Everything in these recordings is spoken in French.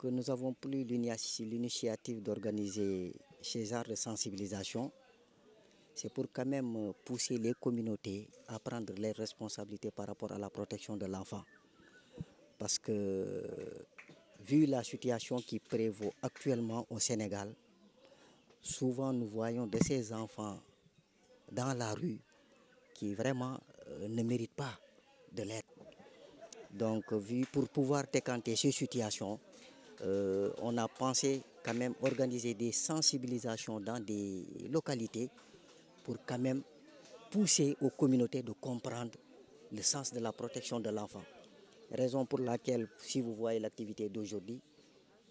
nous avons pris l'initiative d'organiser ces genres de sensibilisation. C'est pour quand même pousser les communautés à prendre leurs responsabilités par rapport à la protection de l'enfant. Parce que, vu la situation qui prévaut actuellement au Sénégal, souvent nous voyons de ces enfants dans la rue qui vraiment ne méritent pas de l'aide. Donc, pour pouvoir décanter ces situations, on a pensé quand même organiser des sensibilisations dans des localités pour quand même pousser aux communautés de comprendre le sens de la protection de l'enfant. Raison pour laquelle, si vous voyez l'activité d'aujourd'hui,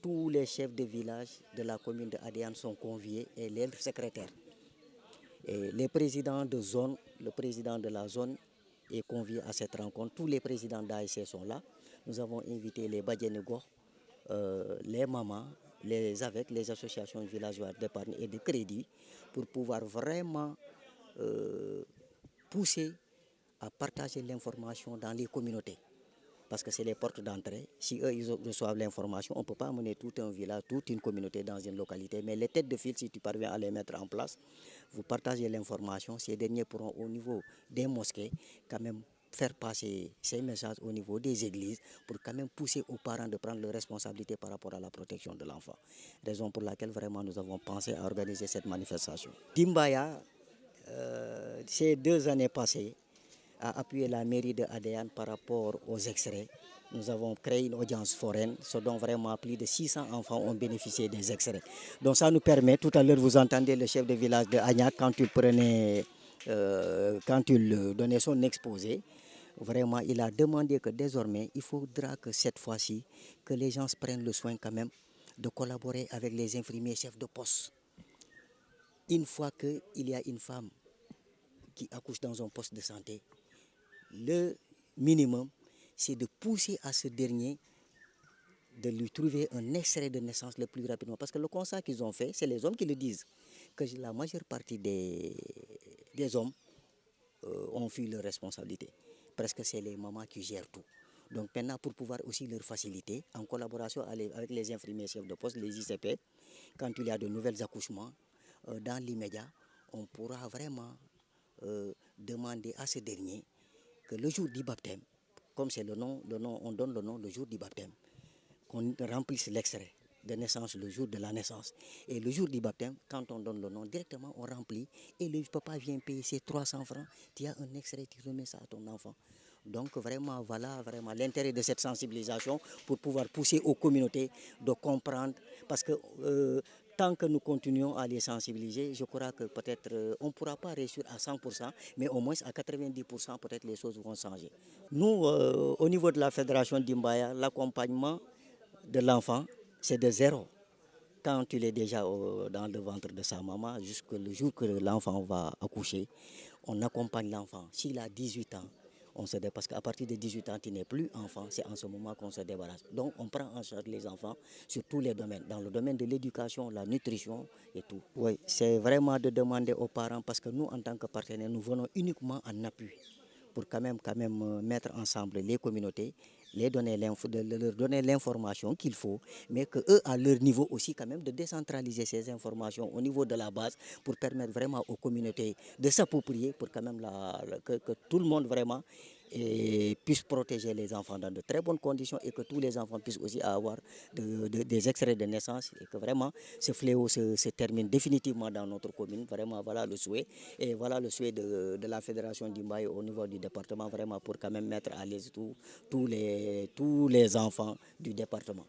tous les chefs de village de la commune de Adéane sont conviés et les secrétaires. Et les présidents de zone, le président de la zone est convié à cette rencontre. Tous les présidents d'ASC sont là. Nous avons invité les Badjenegor, les mamans, avec les associations villageoises d'épargne et de crédit pour pouvoir vraiment pousser à partager l'information dans les communautés. Parce que c'est les portes d'entrée. Si eux, ils reçoivent l'information, on ne peut pas mener tout un village, toute une communauté dans une localité. Mais les têtes de file, si tu parviens à les mettre en place, vous partagez l'information. Ces derniers pourront, au niveau des mosquées, quand même faire passer ces messages au niveau des églises pour quand même pousser aux parents de prendre leurs responsabilités par rapport à la protection de l'enfant. Raison pour laquelle vraiment nous avons pensé à organiser cette manifestation. Dimbaya, ces 2 années passées, a appuyé la mairie de Adéane par rapport aux extraits. Nous avons créé une audience foraine, ce dont vraiment plus de 600 enfants ont bénéficié des extraits. Donc ça nous permet, tout à l'heure vous entendez le chef de village de Agnac quand il donnait son exposé, vraiment il a demandé que désormais il faudra que cette fois-ci que les gens prennent le soin quand même de collaborer avec les infirmiers chefs de poste. Une fois qu'il y a une femme qui accouche dans un poste de santé, le minimum, c'est de pousser à ce dernier de lui trouver un extrait de naissance le plus rapidement. Parce que le constat qu'ils ont fait, c'est les hommes qui le disent, que la majeure partie des hommes ont fui leurs responsabilités. Presque c'est les mamans qui gèrent tout. Donc maintenant, pour pouvoir aussi leur faciliter, en collaboration avec les infirmiers chefs de poste, les ICP, quand il y a de nouvelles accouchements, dans l'immédiat, on pourra vraiment demander à ce dernier que le jour du baptême, comme c'est le nom, on donne le nom le jour du baptême, qu'on remplisse l'extrait de naissance le jour de la naissance. Et le jour du baptême, quand on donne le nom, directement on remplit et le papa vient payer ses 300 francs, tu as un extrait, tu remets ça à ton enfant. Donc vraiment, voilà vraiment l'intérêt de cette sensibilisation pour pouvoir pousser aux communautés de comprendre. Parce que tant que nous continuons à les sensibiliser, je crois que peut-être on ne pourra pas réussir à 100%, mais au moins à 90%, peut-être les choses vont changer. Nous, au niveau de la fédération d'Imbaya, l'accompagnement de l'enfant, c'est de 0. Quand il est déjà dans le ventre de sa maman, jusqu'au jour que l'enfant va accoucher, on accompagne l'enfant. S'il a 18 ans, on se débarrasse, parce qu'à partir de 18 ans, tu n'es plus enfant, c'est en ce moment qu'on se débarrasse. Donc on prend en charge les enfants sur tous les domaines, dans le domaine de l'éducation, la nutrition et tout. Oui, c'est vraiment de demander aux parents, parce que nous, en tant que partenaires, nous venons uniquement en appui pour quand même mettre ensemble les communautés, leur donner l'information qu'il faut, mais qu'eux, à leur niveau aussi, quand même, de décentraliser ces informations au niveau de la base pour permettre vraiment aux communautés de s'approprier pour quand même que tout le monde vraiment puisse protéger les enfants dans de très bonnes conditions et que tous les enfants puissent aussi avoir des extraits de naissance et que vraiment ce fléau se termine définitivement dans notre commune. Vraiment, voilà le souhait. Et voilà le souhait de la fédération d'Imbaye au niveau du département, vraiment pour quand même mettre à l'aise tous les enfants du département.